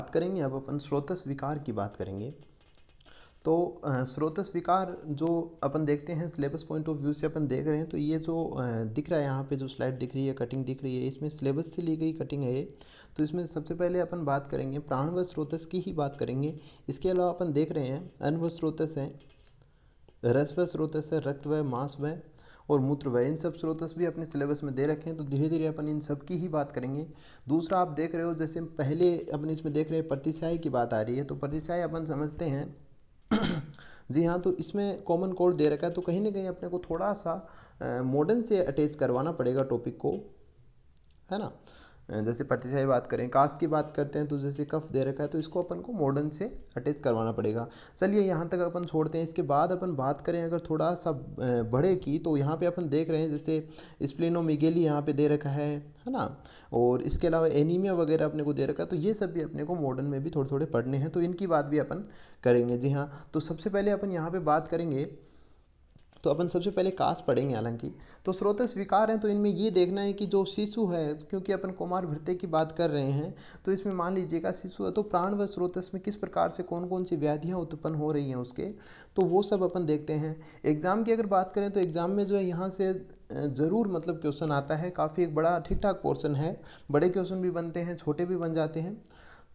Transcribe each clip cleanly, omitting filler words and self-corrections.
बात करेंगे अब अपन स्रोतस विकार की बात करेंगे। तो स्रोतस विकार जो अपन देखते हैं सिलेबस पॉइंट ऑफ व्यू से अपन देख रहे हैं, तो ये जो दिख रहा है यहाँ पे जो स्लाइड दिख रही है, कटिंग दिख रही है, इसमें सिलेबस से ली गई कटिंग है ये। तो इसमें सबसे पहले अपन बात करेंगे प्राण व स्रोतस की ही बात करेंगे। इसके अलावा अपन देख रहे हैं अन्न व स्रोतस हैं, रस व स्रोतस है, रक्त व मांस व और मूत्र व, इन सब स्रोतस भी अपने सिलेबस में दे रखे हैं। तो धीरे धीरे अपन इन सब की ही बात करेंगे। दूसरा आप देख रहे हो, जैसे पहले अपन इसमें देख रहे हैं प्रतिशय की बात आ रही है, तो प्रतिशय अपन समझते हैं जी हाँ। तो इसमें कॉमन कोड दे रखा है, तो कहीं ना कहीं अपने को थोड़ा सा मॉडर्न से अटैच करवाना पड़ेगा टॉपिक को, है ना। जैसे प्रतिशय बात करें, कास्ट की बात करते हैं, तो जैसे कफ दे रखा है, तो इसको अपन को मॉडर्न से अटैच करवाना पड़ेगा। चलिए यहाँ तक अपन छोड़ते हैं। इसके बाद अपन बात करें अगर थोड़ा सा बड़े की, तो यहाँ पे अपन देख रहे हैं जैसे स्प्लेनोमेगेली यहाँ पे दे रखा है ना। और इसके अलावा एनीमिया वगैरह अपने को दे रखा है। तो ये सब भी अपने को मॉडर्न में भी थोड़े थोड़े पढ़ने हैं, तो इनकी बात भी अपन करेंगे। जी हाँ, तो सबसे पहले अपन यहाँ पर बात करेंगे, तो अपन सबसे पहले कास पढ़ेंगे। हालांकि तो स्रोतस विकार हैं, तो इनमें ये देखना है कि जो शिशु है, क्योंकि अपन कुमार भृत्य की बात कर रहे हैं, तो इसमें मान लीजिएगा शिशु है, तो प्राण व स्रोतस में किस प्रकार से कौन कौन सी व्याधियाँ उत्पन्न हो रही हैं उसके, तो वो सब अपन देखते हैं। एग्ज़ाम की अगर बात करें तो एग्ज़ाम में जो है यहाँ से ज़रूर मतलब क्वेश्चन आता है, काफ़ी एक बड़ा ठीक ठाक पोर्शन है। बड़े क्वेश्चन भी बनते हैं, छोटे भी बन जाते हैं,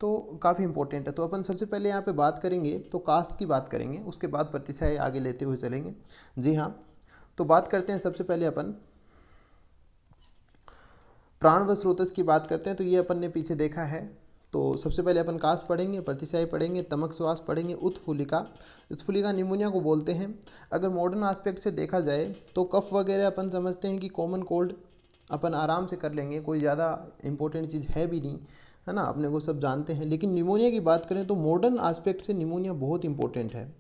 तो काफ़ी इंपॉर्टेंट है। तो अपन सबसे पहले यहाँ पे बात करेंगे, तो कास्ट की बात करेंगे, उसके बाद प्रतिशय आगे लेते हुए चलेंगे। जी हाँ, तो बात करते हैं सबसे पहले अपन प्राण व स्रोतस की बात करते हैं। तो ये अपन ने पीछे देखा है। तो सबसे पहले अपन कास्ट पढ़ेंगे, प्रतिशय पढ़ेंगे, तमक श्वास पढ़ेंगे, उत्फुलिका। उत्फुलिका निमोनिया को बोलते हैं। अगर मॉडर्न आस्पेक्ट से देखा जाए तो कफ वगैरह अपन समझते हैं कि कॉमन कोल्ड अपन आराम से कर लेंगे, कोई ज़्यादा इंपॉर्टेंट चीज़ है भी नहीं, है ना, अपने को सब जानते हैं। लेकिन निमोनिया की बात करें तो मॉडर्न आस्पेक्ट से निमोनिया बहुत इंपॉर्टेंट है,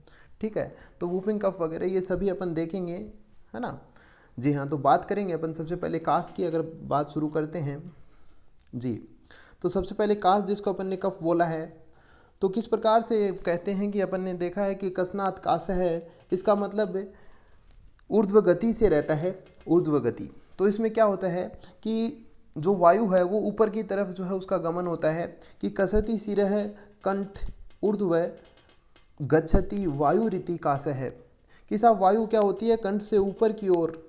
ठीक है। तो वूपिंग कफ वगैरह ये सभी अपन देखेंगे, है ना। जी हाँ, तो बात करेंगे अपन सबसे पहले कास की अगर बात शुरू करते हैं जी। तो सबसे पहले कास, जिसको अपन ने कफ बोला है, तो किस प्रकार से कहते हैं कि अपन ने देखा है कि कसनात कास है, इसका मतलब ऊर्ध्व गति से रहता है, ऊर्ध्व गति। तो इसमें क्या होता है कि जो वायु है वो ऊपर की तरफ जो है उसका गमन होता है, कि कसति शिरः कंठ ऊर्ध्व गच्छति वायु रीति कास है, कि साहब वायु क्या होती है, कंठ से ऊपर की ओर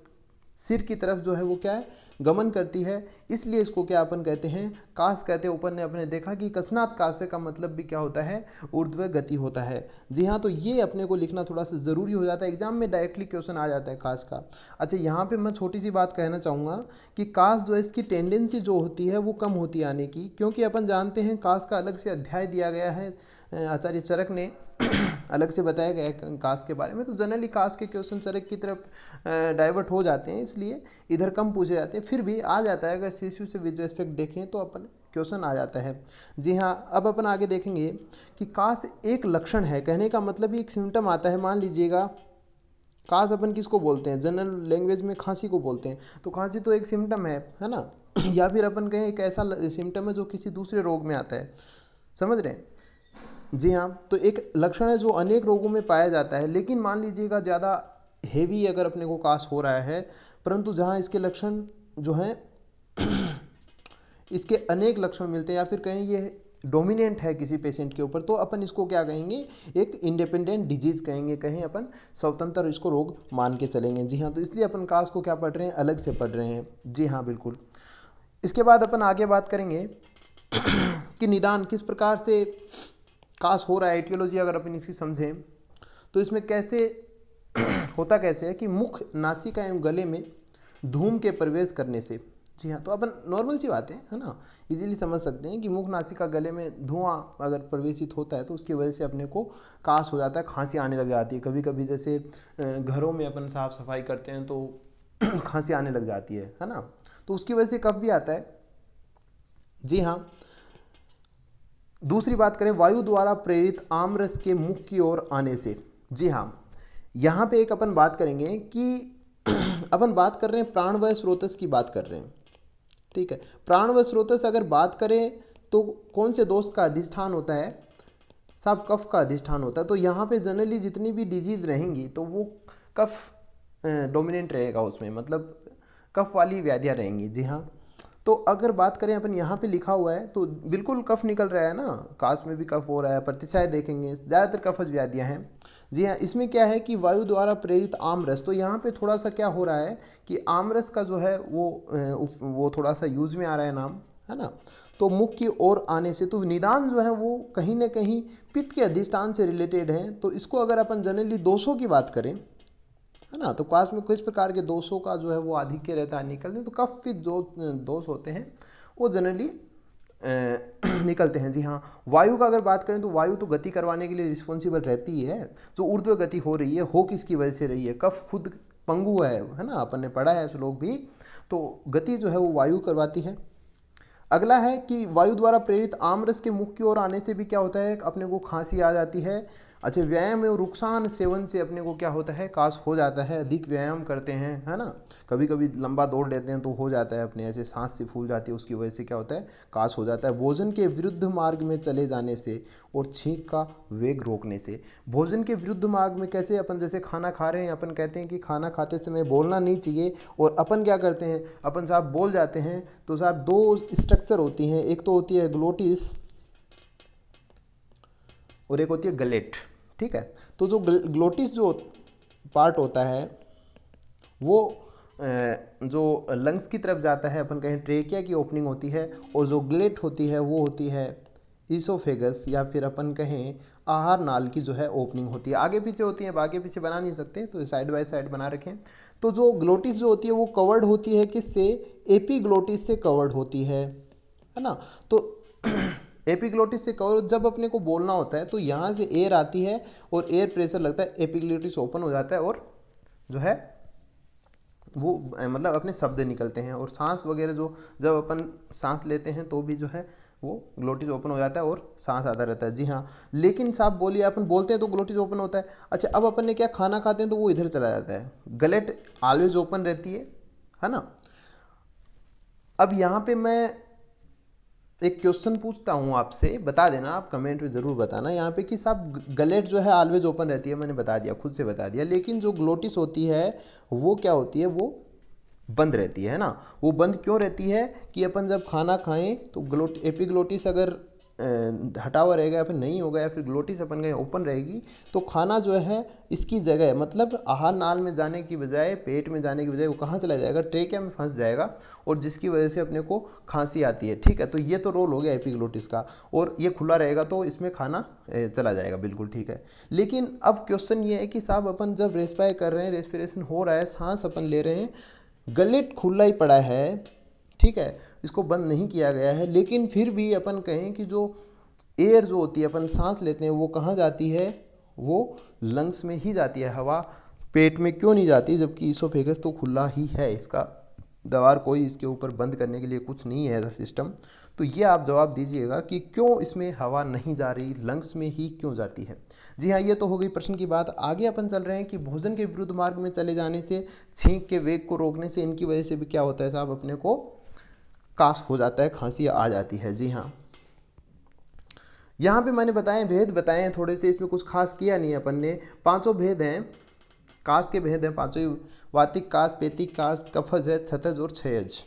सिर की तरफ जो है वो क्या है, गमन करती है, इसलिए इसको क्या अपन कहते हैं, कास कहते हैं। ऊपर ने अपने देखा कि कसनात कास का मतलब भी क्या होता है, ऊर्ध्व गति होता है। जी हाँ, तो ये अपने को लिखना थोड़ा सा ज़रूरी हो जाता है, एग्जाम में डायरेक्टली क्वेश्चन आ जाता है कास का। अच्छा, यहाँ पे मैं छोटी सी बात कहना चाहूँगा कि कास जो है इसकी टेंडेंसी जो होती है वो कम होती आने की, क्योंकि अपन जानते हैं कास का अलग से अध्याय दिया गया है, आचार्य चरक ने अलग से बताया गया है कास के बारे में। तो जनरली कास के क्वेश्चन चरक की तरफ डाइवर्ट हो जाते हैं, इसलिए इधर कम पूछे जाते हैं, फिर भी आ जाता है। अगर सीएसयू से विद रिस्पेक्ट देखें तो अपन क्वेश्चन आ जाता है। जी हाँ, अब अपन आगे देखेंगे कि कास एक लक्षण है, कहने का मतलब एक सिम्टम आता है। मान लीजिएगा कास अपन किसको बोलते हैं, जनरल लैंग्वेज में खांसी को बोलते हैं, तो खांसी तो एक सिम्टम है ना। या फिर अपन कहें एक ऐसा सिम्टम है जो किसी दूसरे रोग में आता है, समझ रहे हैं। जी हाँ, तो एक लक्षण है जो अनेक रोगों में पाया जाता है। लेकिन मान लीजिएगा ज़्यादा हेवी अगर अपने को कास हो रहा है, परंतु जहाँ इसके लक्षण जो हैं इसके अनेक लक्षण मिलते हैं, या फिर कहें ये डोमिनेंट है किसी पेशेंट के ऊपर, तो अपन इसको क्या कहेंगे, एक इंडिपेंडेंट डिजीज़ कहेंगे, कहीं अपन स्वतंत्र इसको रोग मान के चलेंगे। जी हाँ, तो इसलिए अपन कास को क्या पढ़ रहे हैं, अलग से पढ़ रहे हैं। जी हाँ, बिल्कुल। इसके बाद अपन आगे बात करेंगे कि निदान किस प्रकार से कास हो रहा है, एटियोलॉजी अगर अपन इसकी समझें तो इसमें कैसे होता कैसे है कि मुख, नासिका एवं गले में धूम के प्रवेश करने से। जी हाँ, तो अपन नॉर्मल सी बातें है ना, इजीली समझ सकते हैं कि मुख, नासिका, गले में धुआं अगर प्रवेशित होता है तो उसकी वजह से अपने को कास हो जाता है, खांसी आने लग जाती है। कभी कभी जैसे घरों में अपन साफ सफाई करते हैं तो खांसी आने लग जाती है ना, तो उसकी वजह से कफ भी आता है। जी हाँ, दूसरी बात करें वायु द्वारा प्रेरित आमरस के मुख की ओर आने से। जी हाँ, यहाँ पे एक अपन बात करेंगे कि अपन बात कर रहे हैं प्राण व स्रोतस की बात कर रहे हैं, ठीक है। प्राण व स्रोतस अगर बात करें तो कौन से दोष का अधिष्ठान होता है, साहब कफ का अधिष्ठान होता है। तो यहाँ पे जनरली जितनी भी डिजीज़ रहेंगी तो वो कफ डोमिनेंट रहेगा उसमें, मतलब कफ वाली व्याधियाँ रहेंगी। जी हाँ, तो अगर बात करें अपन यहाँ पे लिखा हुआ है तो बिल्कुल कफ निकल रहा है ना, काश में भी कफ हो रहा है, प्रतिशय देखेंगे ज़्यादातर कफज व्याधियाँ हैं। जी हाँ, इसमें क्या है कि वायु द्वारा प्रेरित आमरस, तो यहाँ पे थोड़ा सा क्या हो रहा है कि आमरस का जो है वो थोड़ा सा यूज में आ रहा है नाम, है ना। तो मुख की ओर आने से तो निदान जो है वो कहीं ना कहीं पित्त के अधिष्ठान से रिलेटेड है। तो इसको अगर अपन जनरली दोषों की बात करें, है ना, तो काश में किस प्रकार के दोषों का जो है वो आधिक्य रहता है निकलते, तो कफ के जो दोष होते हैं वो जनरली निकलते हैं। जी हाँ, वायु का अगर बात करें तो वायु तो गति करवाने के लिए रिस्पॉन्सिबल रहती है। जो ऊर्ध्व गति हो रही है, हो किसकी वजह से रही है, कफ खुद पंगु है ना, अपन ने पढ़ा है श्लोक भी, तो गति जो है वो वायु करवाती है। अगला है कि वायु द्वारा प्रेरित आमरस के मुख की ओर आने से भी क्या होता है, अपने को खांसी आ जाती है। अच्छा, व्यायाम और रुकसान सेवन से अपने को क्या होता है, काश हो जाता है। अधिक व्यायाम करते हैं, है ना, कभी कभी लंबा दौड़ लेते हैं तो हो जाता है अपने, ऐसे सांस से फूल जाती है, उसकी वजह से क्या होता है, काश हो जाता है। भोजन के विरुद्ध मार्ग में चले जाने से और छींक का वेग रोकने से। भोजन के विरुद्ध मार्ग में कैसे, अपन जैसे खाना खा रहे हैं, अपन कहते हैं कि खाना खाते समय बोलना नहीं चाहिए, और अपन क्या करते हैं, अपन साहब बोल जाते हैं। तो साहब दो स्ट्रक्चर होती हैं, एक तो होती है ग्लोटिस और एक होती है गलेट, ठीक है। तो जो ग्लोटिस जो पार्ट होता है वो जो लंग्स की तरफ जाता है, अपन कहें ट्रेकिया की ओपनिंग होती है, और जो ग्लेट होती है वो होती है ईसोफेगस, या फिर अपन कहें आहार नाल की जो है ओपनिंग होती है। आगे पीछे होती है, आगे पीछे बना नहीं सकते, तो साइड बाय साइड बना रखें। तो जो ग्लोटिस जो होती है वो कवर्ड होती है किससे, एपीग्लोटिस से कवर्ड होती है ना। तो एपिग्लोटिस से कवर, जब अपने को बोलना होता है तो यहाँ से एयर आती है और एयर प्रेशर लगता है, एपिग्लोटिस ओपन हो जाता है और जो है वो मतलब अपने शब्द निकलते हैं। और सांस वगैरह जो जब अपन सांस लेते हैं तो भी जो है वो ग्लोटिस ओपन हो जाता है और सांस आता रहता है। जी हाँ, लेकिन साहब बोलिए, अपन बोलते हैं तो ग्लोटिस ओपन होता है। अच्छा, अब अपन ने क्या, खाना खाते हैं तो वो इधर चला जाता है, गलेट ऑलवेज ओपन रहती है ना। अब यहाँ पे मैं एक क्वेश्चन पूछता हूँ आपसे, बता देना आप, कमेंट में ज़रूर बताना यहाँ पे कि साहब गलेट जो है ऑलवेज ओपन रहती है, मैंने बता दिया, खुद से बता दिया, लेकिन जो ग्लोटिस होती है वो क्या होती है, वो बंद रहती है ना। वो बंद क्यों रहती है कि अपन जब खाना खाएं तो एपिग्लोटिस अगर हटा हुआ रहेगा या फिर नहीं होगा, या फिर ग्लोटिस अपन का ओपन रहेगी, तो खाना जो है इसकी जगह, मतलब आहार नाल में जाने की बजाय, पेट में जाने की बजाय वो कहाँ चला जाएगा, ट्रेकिया में फंस जाएगा, और जिसकी वजह से अपने को खांसी आती है। ठीक है, तो ये तो रोल हो गया एपिग्लोटिस का, और ये खुला रहेगा तो इसमें खाना चला जाएगा, बिल्कुल ठीक है। लेकिन अब क्वेश्चन ये है कि साहब अपन जब रेस्पायर कर रहे हैं, रेस्पिरेशन हो रहा है, सांस अपन ले रहे हैं, गलेट खुला ही पड़ा है, ठीक है, इसको बंद नहीं किया गया है, लेकिन फिर भी अपन कहें कि जो एयर जो होती है अपन सांस लेते हैं वो कहाँ जाती है, वो लंग्स में ही जाती है, हवा पेट में क्यों नहीं जाती, जबकि ईसोफेगस तो खुला ही है, इसका दीवार कोई इसके ऊपर बंद करने के लिए कुछ नहीं है ऐसा सिस्टम। तो ये आप जवाब दीजिएगा कि क्यों इसमें हवा नहीं जा रही, लंग्स में ही क्यों जाती है। जी हाँ, ये तो हो गई प्रश्न की बात। आगे अपन चल रहे हैं कि भोजन के विरुद्ध मार्ग में चले जाने से, छींक के वेग को रोकने से, इनकी वजह से भी क्या होता है साहब, अपने को काश हो जाता है, खांसी आ जाती है। जी हाँ, यहाँ पे मैंने बताए भेद बताए हैं थोड़े से, इसमें कुछ खास किया नहीं है अपन ने। पांचों भेद हैं, काश के भेद हैं पांचों ही, वातिक काश, पेतिक काश, कफज है, छतज और क्षयज।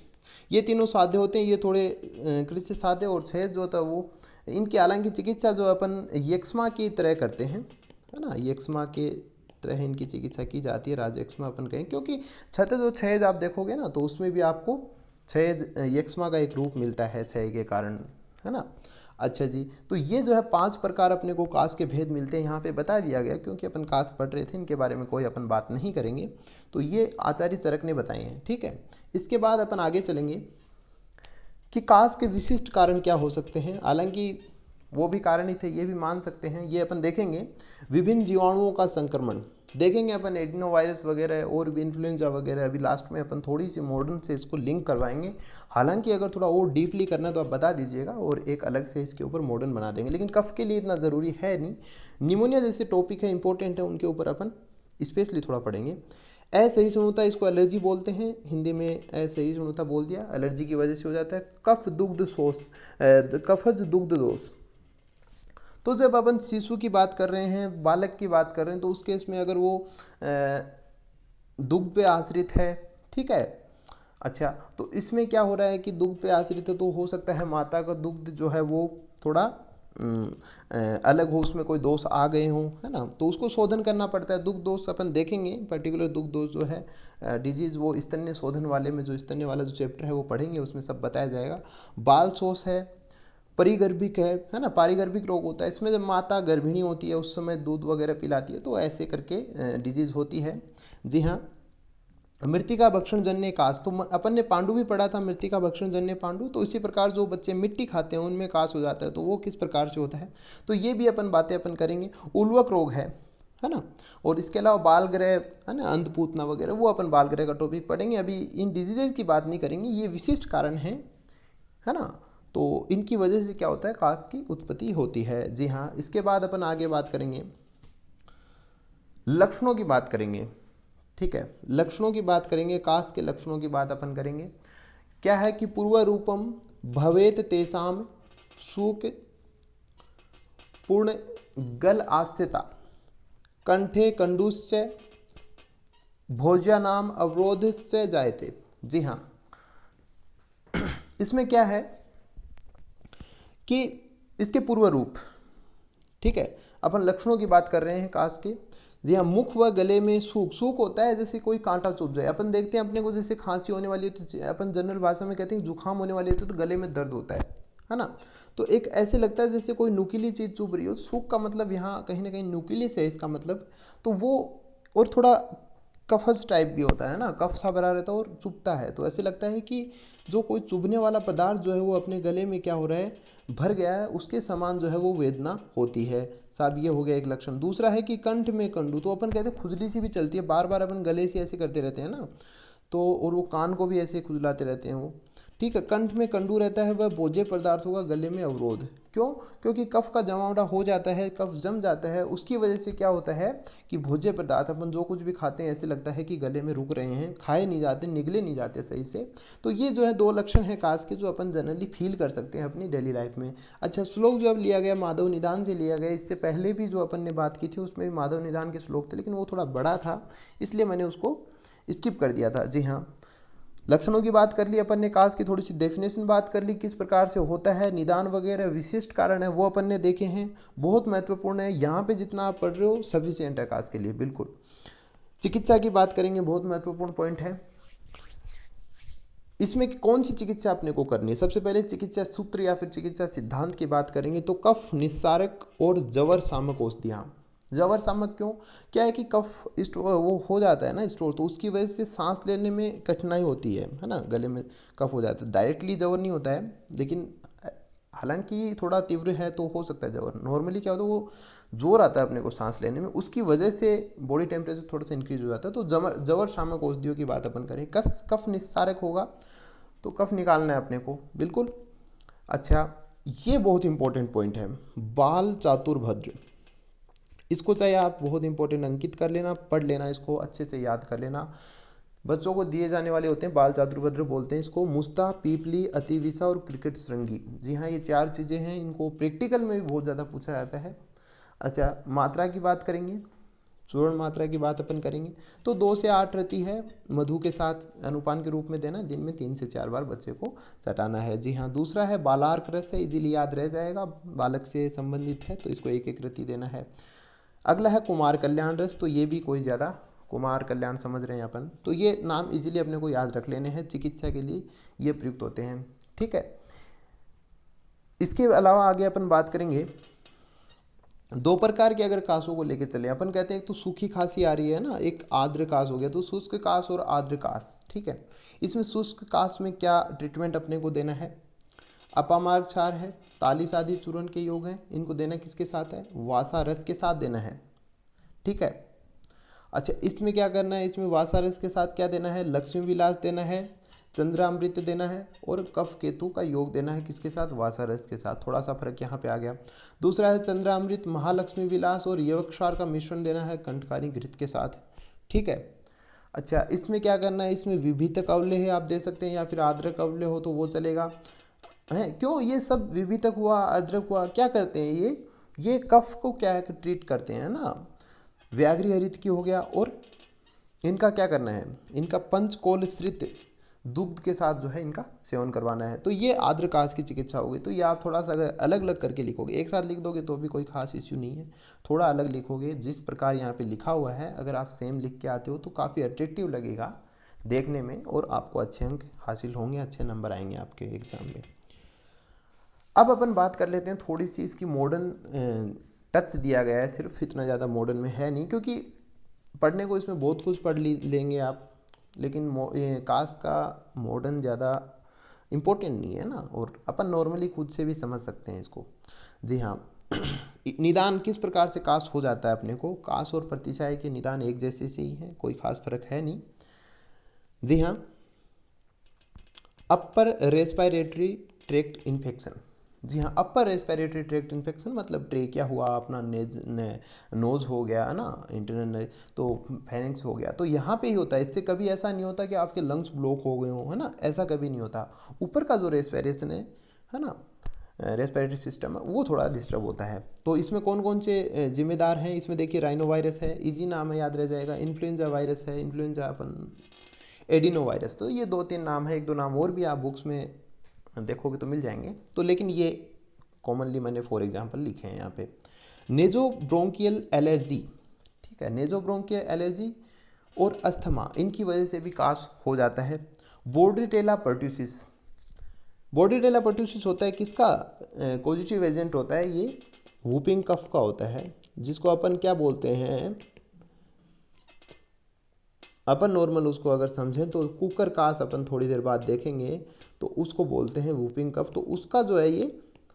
ये तीनों साध्य होते हैं, ये थोड़े कृषि साध्य, और क्षयज जो होता है वो, इनकी हालांकि चिकित्सा जो अपन यक्ष्मा की तरह करते हैं, है ना, यक्ष्मा के तरह इनकी चिकित्सा की जाती है, राजयक्ष्मा अपन कहें, क्योंकि छतज और क्षयज आप देखोगे ना तो उसमें भी आपको क्षय यक्ष्मा का एक रूप मिलता है क्षय के कारण, है ना। अच्छा जी, तो ये जो है 5 प्रकार अपने को काश के भेद मिलते हैं, यहाँ पे बता दिया गया, क्योंकि अपन काश पढ़ रहे थे, इनके बारे में कोई अपन बात नहीं करेंगे, तो ये आचार्य चरक ने बताए हैं। ठीक है, इसके बाद अपन आगे चलेंगे कि काश के विशिष्ट कारण क्या हो सकते हैं। हालांकि वो भी कारण ही थे, ये भी मान सकते हैं, ये अपन देखेंगे। विभिन्न जीवाणुओं का संक्रमण देखेंगे अपन, एडिनोवायरस वगैरह और भी इन्फ्लुएंजा वगैरह, अभी लास्ट में अपन थोड़ी सी मॉडर्न से इसको लिंक करवाएंगे। हालांकि अगर थोड़ा और डीपली करना है तो आप बता दीजिएगा और एक अलग से इसके ऊपर मॉडर्न बना देंगे, लेकिन कफ के लिए इतना ज़रूरी है नहीं। निमोनिया जैसे टॉपिक है, इंपॉर्टेंट है, उनके ऊपर अपन स्पेशली थोड़ा पढ़ेंगे। असहिष्णुता, इसको एलर्जी बोलते हैं, हिंदी में असहिष्णुता बोल दिया, एलर्जी की वजह से हो जाता है। कफ दुग्ध शोष, कफज दुग्ध दोष, तो जब अपन शिशु की बात कर रहे हैं, बालक की बात कर रहे हैं, तो उस केस में अगर वो दुग्ध पे आश्रित है, ठीक है, अच्छा, तो इसमें क्या हो रहा है कि दुग्ध पे आश्रित है, तो हो सकता है माता का दुग्ध जो है वो थोड़ा अलग हो, उसमें कोई दोष आ गए हों, है ना, तो उसको शोधन करना पड़ता है। दुग्ध दोष अपन देखेंगे, पर्टिकुलर दुग्ध दोष जो है डिजीज़, वो स्तन्य शोधन वाले में, जो स्तन्य वाला जो चैप्टर है वो पढ़ेंगे, उसमें सब बताया जाएगा। बाल शोष है, परिगर्भिक है ना, पारिगर्भिक रोग होता है, इसमें जब माता गर्भिणी होती है उस समय दूध वगैरह पिलाती है, तो ऐसे करके डिजीज़ होती है। जी हाँ, मृतिका भक्षण जन्य कास, तो अपन ने पांडु भी पढ़ा था, मृतिका भक्षण जन्य पांडु, तो इसी प्रकार जो बच्चे मिट्टी खाते हैं उनमें कास हो जाता है, तो वो किस प्रकार से होता है, तो ये भी अपन बातें अपन करेंगे। उल्वक रोग है ना, और इसके अलावा बाल ग्रह, है ना, अंधपूतना वगैरह, वो अपन बाल ग्रह का टॉपिक पढ़ेंगे। अभी इन डिजीजेज की बात नहीं करेंगे, ये विशिष्ट कारण है ना, तो इनकी वजह से क्या होता है, कास की उत्पत्ति होती है। जी हाँ, इसके बाद अपन आगे बात करेंगे, लक्षणों की बात करेंगे। ठीक है, लक्षणों की बात करेंगे, कास के लक्षणों की बात अपन करेंगे। क्या है कि पूर्व रूपम भवेत तेसाम शूक पूर्ण गल आस्यता, कंठे कंडुश्च भोज्यानाम अवरोधश्च जायते। जी हाँ, इसमें क्या है कि इसके पूर्व रूप, ठीक है, अपन लक्षणों की बात कर रहे हैं कास के। जी हाँ, मुख व गले में सूख, सूख होता है जैसे कोई कांटा चुभ जाए। अपन देखते हैं अपने को, जैसे खांसी होने वाली है तो अपन जनरल भाषा में कहते हैं जुकाम होने वाली है तो गले में दर्द होता है ना, तो एक ऐसे लगता है जैसे कोई नुकीली चीज़ चुभ रही हो। सूख का मतलब यहाँ कहीं ना कहीं नुकीली से इसका मतलब, तो वो और थोड़ा कफस टाइप भी होता है ना, कफ सा भरा रहता है और चुभता है, तो ऐसे लगता है कि जो कोई चुभने वाला पदार्थ जो है वो अपने गले में क्या हो रहा है, भर गया है, उसके समान जो है वो वेदना होती है। साहब, ये हो गया एक लक्षण। दूसरा है कि कंठ में कंडू, तो अपन कहते हैं खुजली सी भी चलती है, बार बार अपन गले से ऐसे करते रहते हैं ना, तो और वो कान को भी ऐसे खुजलाते रहते हैं वो। ठीक है, कंठ में कंडू रहता है, वह बोझे पदार्थों का गले में अवरोध। क्यों? क्योंकि कफ का जमावड़ा हो जाता है, कफ जम जाता है, उसकी वजह से क्या होता है कि भोज्य पदार्थ अपन जो कुछ भी खाते हैं ऐसे लगता है कि गले में रुक रहे हैं, खाए नहीं जाते, निगले नहीं जाते सही से। तो ये जो है दो लक्षण है कास के, जो अपन जनरली फील कर सकते हैं अपनी डेली लाइफ में। अच्छा, श्लोक जो अब लिया गया माधव निदान से लिया गया, इससे पहले भी जो अपन ने बात की थी उसमें भी माधव निदान के श्लोक थे, लेकिन वो थोड़ा बड़ा था इसलिए मैंने उसको स्किप कर दिया था। जी हाँ, लक्षणों की बात कर ली अपन ने, कास की थोड़ी सी डेफिनेशन बात कर ली, किस प्रकार से होता है, निदान वगैरह विशिष्ट कारण है वो अपन ने देखे हैं, बहुत महत्वपूर्ण है। यहाँ पे जितना आप पढ़ रहे हो सफिशिएंट है कास के लिए, बिल्कुल। चिकित्सा की बात करेंगे, बहुत महत्वपूर्ण पॉइंट है। इसमें कौन सी चिकित्सा अपने को करनी है, सबसे पहले चिकित्सा सूत्र या फिर चिकित्सा सिद्धांत की बात करेंगे तो कफ निस्सारक और जवर सामक औषधियाँ। जवर सामक क्यों? क्या है कि कफ वो हो जाता है ना स्टोर, तो उसकी वजह से सांस लेने में कठिनाई होती है ना, गले में कफ हो जाता है। डायरेक्टली जवर नहीं होता है, लेकिन हालांकि थोड़ा तीव्र है तो हो सकता है जवर। नॉर्मली क्या होता है, वो जोर आता है अपने को सांस लेने में, उसकी वजह से बॉडी टेम्परेचर थोड़ा सा इंक्रीज हो जाता है। तो जवर सामक औषधियों की बात अपन करें। कफ निस्सारक होगा तो कफ निकालना है अपने को, बिल्कुल। अच्छा, ये बहुत इंपॉर्टेंट पॉइंट है, बाल चातुर्भद्र। इसको चाहे आप बहुत इंपॉर्टेंट अंकित कर लेना, पढ़ लेना, इसको अच्छे से याद कर लेना। बच्चों को दिए जाने वाले होते हैं, बाल चातुर्भद्र बोलते हैं इसको। मुस्ता, पीपली, अतिविसा और क्रिकेट श्रृंगी। जी हाँ, ये चार चीज़ें हैं, इनको प्रैक्टिकल में भी बहुत ज़्यादा पूछा जाता है। अच्छा, मात्रा की बात करेंगे, चूर्ण मात्रा की बात अपन करेंगे तो 2 से 8 रति है, मधु के साथ अनुपान के रूप में देना, दिन में 3 से 4 बार बच्चे को चटाना है। जी हाँ, दूसरा है बालार्क रस है, इजीली याद रह जाएगा, बालक से संबंधित है तो इसको 1-1 रति देना है। अगला है कुमार कल्याण रस, तो ये भी कोई ज़्यादा, कुमार कल्याण समझ रहे हैं अपन, तो ये नाम इजीली अपने को याद रख लेने हैं, चिकित्सा के लिए ये प्रयुक्त होते हैं। ठीक है, इसके अलावा आगे अपन बात करेंगे 2 प्रकार के अगर कासों को लेके चले। अपन कहते हैं एक तो सूखी खांसी आ रही है ना, एक आर्द्र कास हो गया, तो शुष्क कास और आर्द्र कास। ठीक है, इसमें शुष्क कास में क्या ट्रीटमेंट अपने को देना है? अपामार्ग क्षार है, तालिस आदि चूर्ण के योग हैं, इनको देना किसके साथ है? वासा रस के साथ देना है। ठीक है, अच्छा, इसमें क्या करना है, इसमें वासा रस के साथ क्या देना है? लक्ष्मी विलास देना है, चंद्रामृत देना है और कफ केतु का योग देना है, किसके साथ? वासा रस के साथ। थोड़ा सा फर्क यहाँ पे आ गया। दूसरा है चंद्रामृत, महालक्ष्मी विलास और यवक्षार का मिश्रण देना है कंठकारी घृत के साथ। ठीक है, अच्छा, इसमें क्या करना है, इसमें विभितक अवल्य है, आप दे सकते हैं, या फिर आद्रक अवल्य हो तो वो चलेगा है। क्यों ये सब विभितक हुआ, अद्रक हुआ, क्या करते हैं ये कफ को क्या है ट्रीट करते हैं ना। व्याघ्री हरित की हो गया, और इनका क्या करना है, इनका पंचकोल श्रित दुग्ध के साथ जो है इनका सेवन करवाना है। तो ये आर्द्र काश की चिकित्सा होगी। तो ये आप थोड़ा सा अगर अलग अलग करके लिखोगे, एक साथ लिख दोगे तो भी कोई खास इश्यू नहीं है, थोड़ा अलग लिखोगे जिस प्रकार यहाँ पे लिखा हुआ है, अगर आप सेम लिख के आते हो तो काफ़ी अट्रैक्टिव लगेगा देखने में और आपको अच्छे अंक हासिल होंगे, अच्छे नंबर आएंगे आपके एग्ज़ाम में। अब अपन बात कर लेते हैं थोड़ी सी इसकी मॉडर्न टच दिया गया है, सिर्फ इतना ज़्यादा मॉडर्न में है नहीं, क्योंकि पढ़ने को इसमें बहुत कुछ पढ़ लेंगे आप, लेकिन कास्ट का मॉडर्न ज़्यादा इम्पोर्टेंट नहीं है ना, और अपन नॉर्मली खुद से भी समझ सकते हैं इसको। जी हाँ, निदान किस प्रकार से कास्ट हो जाता है अपने को, कास्ट और प्रतिशय के निदान एक जैसे से ही हैं, कोई खास फर्क है नहीं। जी हाँ, अपर रेस्पिरेटरी ट्रैक्ट इन्फेक्शन। जी हाँ, अपर रेस्पिरेटरी ट्रैक्ट इन्फेक्शन मतलब ट्रेकिया हुआ, अपना नोज हो गया है ना, इंटरनल तो फेरिंक्स हो गया, तो यहाँ पे ही होता है। इससे कभी ऐसा नहीं होता कि आपके लंग्स ब्लॉक हो गए हो, है ना, ऐसा कभी नहीं होता। ऊपर का जो रेस्पिरेशन है ना, रेस्पिरेटरी सिस्टम है, वो थोड़ा डिस्टर्ब होता है। तो इसमें कौन कौन से जिम्मेदार हैं, इसमें देखिए राइनो वायरस है, इजी नाम है, याद रह जाएगा। इन्फ्लुएंजा वायरस है, इन्फ्लुएंजा अपन एडिनो वायरस। तो ये 2-3 नाम है, 1-2 नाम और भी आप बुक्स में देखोगे तो मिल जाएंगे। तो लेकिन ये कॉमनली मैंने फॉर एग्जांपल लिखे हैं यहाँ पे। नेजोब्रोंकियल एलर्जी, ठीक है, नेजोब्रोंकियल एलर्जी और अस्थमा, इनकी वजह से भी काश हो जाता है। बोर्डेटेला पर्ट्यूसिस, बोर्डेटेला पर्ट्यूसिस होता है किसका पॉजिटिव एजेंट होता है, ये वूपिंग कफ का होता है, जिसको अपन क्या बोलते हैं, अपन नॉर्मल उसको अगर समझें तो कुकर कास अपन थोड़ी देर बाद देखेंगे, तो उसको बोलते हैं वूपिंग कफ। तो उसका जो है ये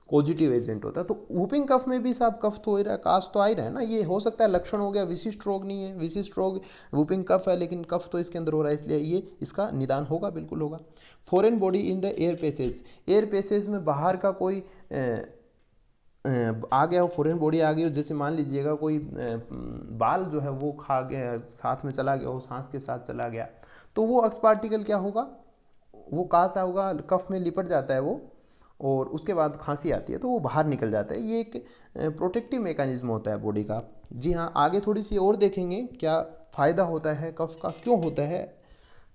पॉजिटिव एजेंट होता है। तो वूपिंग कफ में भी साहब कफ तो हो ही रहा है, कास तो आ ही रहा है ना, ये हो सकता है लक्षण हो गया, विशिष्ट रोग नहीं है। विशिष्ट रोग वूपिंग कफ है, लेकिन कफ तो इसके अंदर हो रहा है, इसलिए ये इसका निदान होगा, बिल्कुल होगा। Foreign body in the air passage, air passage में बाहर का कोई आ गया हो, फॉरेन बॉडी आ गई हो, जैसे मान लीजिएगा कोई बाल जो है वो खा गया, साथ में चला गया हो, सांस के साथ चला गया, तो वो अक्स पार्टिकल क्या होगा, वो कासा होगा, कफ में लिपट जाता है वो, और उसके बाद खांसी आती है तो वो बाहर निकल जाता है। ये एक प्रोटेक्टिव मेकानिज्म होता है बॉडी का। जी हाँ, आगे थोड़ी सी और देखेंगे क्या फ़ायदा होता है कफ का, क्यों होता है,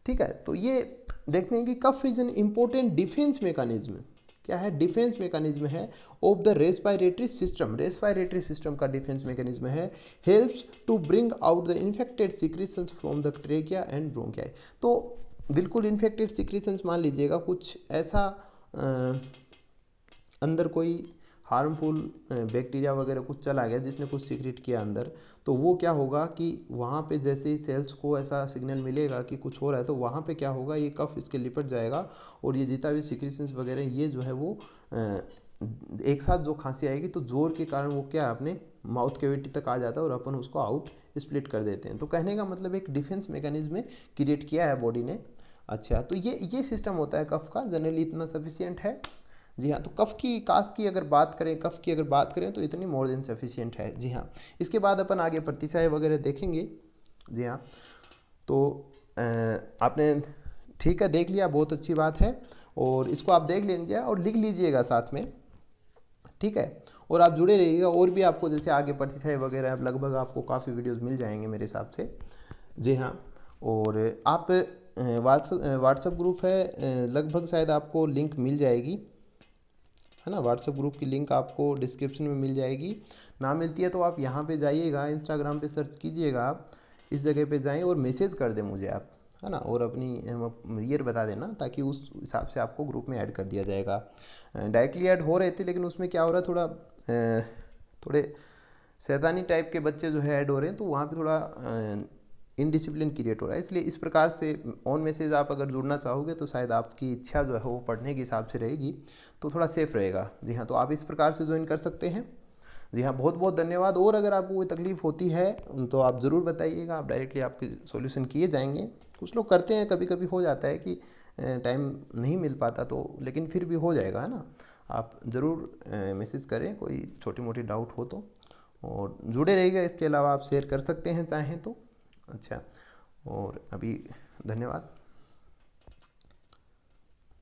ठीक है। तो ये देखते हैं कि cough is an important defense mechanism, क्या है, डिफेंस मेकानिज्म है of the respiratory system, respiratory system का डिफेंस मेकानिज्म है। Helps to bring out the infected secretions from the trachea and bronchi. तो बिल्कुल इन्फेक्टेड सिक्रीशंस मान लीजिएगा, कुछ ऐसा अंदर कोई हार्मफुल बैक्टीरिया वगैरह कुछ चला गया जिसने कुछ सीक्रेट किया अंदर, तो वो क्या होगा कि वहाँ पे जैसे ही सेल्स को ऐसा सिग्नल मिलेगा कि कुछ हो रहा है, तो वहाँ पे क्या होगा, ये कफ इसके लिपट जाएगा, और ये जितना भी सिक्रीशंस वगैरह ये जो है वो एक साथ जो खांसी आएगी तो जोर के कारण वो क्या अपने माउथ कैविटी तक आ जाता है और अपन उसको आउट स्प्लिट कर देते हैं। तो कहने का मतलब एक डिफेंस मैकेनिज्म क्रिएट किया है बॉडी ने। अच्छा, तो ये सिस्टम होता है कफ का, जनरली इतना सफिशिएंट है। जी हाँ, तो कफ की कास की अगर बात करें, कफ की अगर बात करें तो इतनी मोर देन सफिशिएंट है। जी हाँ, इसके बाद अपन आगे प्रतिशय वगैरह देखेंगे। जी हाँ, तो आपने ठीक है देख लिया, बहुत अच्छी बात है, और इसको आप देख लीजिए और लिख लीजिएगा साथ में, ठीक है। और आप जुड़े रहिएगा, और भी आपको जैसे आगे प्रतिशय वगैरह लगभग आपको काफ़ी वीडियोस मिल जाएंगे मेरे हिसाब से। जी हाँ, और आप व्हाट्सएप ग्रुप है, लगभग शायद आपको लिंक मिल जाएगी, है ना, व्हाट्सएप ग्रुप की लिंक आपको डिस्क्रिप्शन में मिल जाएगी। ना मिलती है तो आप यहाँ पे जाइएगा, इंस्टाग्राम पे सर्च कीजिएगा, आप इस जगह पे जाएं और मैसेज कर दें मुझे आप, है ना, और अपनी ईयर बता देना, ताकि उस हिसाब से आपको ग्रुप में ऐड कर दिया जाएगा। डायरेक्टली ऐड हो रहे थे, लेकिन उसमें क्या हो रहा है, थोड़े शैतानी टाइप के बच्चे जो है ऐड हो रहे हैं, तो वहाँ पर थोड़ा इनडिसिप्लिन क्रिएट हो रहा है। इसलिए इस प्रकार से ऑन मैसेज आप अगर जुड़ना चाहोगे तो शायद आपकी इच्छा जो है वो पढ़ने के हिसाब से रहेगी, तो थोड़ा सेफ रहेगा। जी हाँ, तो आप इस प्रकार से ज्वाइन कर सकते हैं। जी हाँ, बहुत बहुत धन्यवाद। और अगर आपको कोई तकलीफ़ होती है तो आप ज़रूर बताइएगा, आप डायरेक्टली आपके सॉल्यूशन किए जाएंगे। कुछ लोग करते हैं, कभी कभी हो जाता है कि टाइम नहीं मिल पाता, तो लेकिन फिर भी हो जाएगा, है ना। आप ज़रूर मैसेज करें कोई छोटी मोटी डाउट हो तो, और जुड़े रहिएगा। इसके अलावा आप शेयर कर सकते हैं चाहें तो। अच्छा, और अभी धन्यवाद।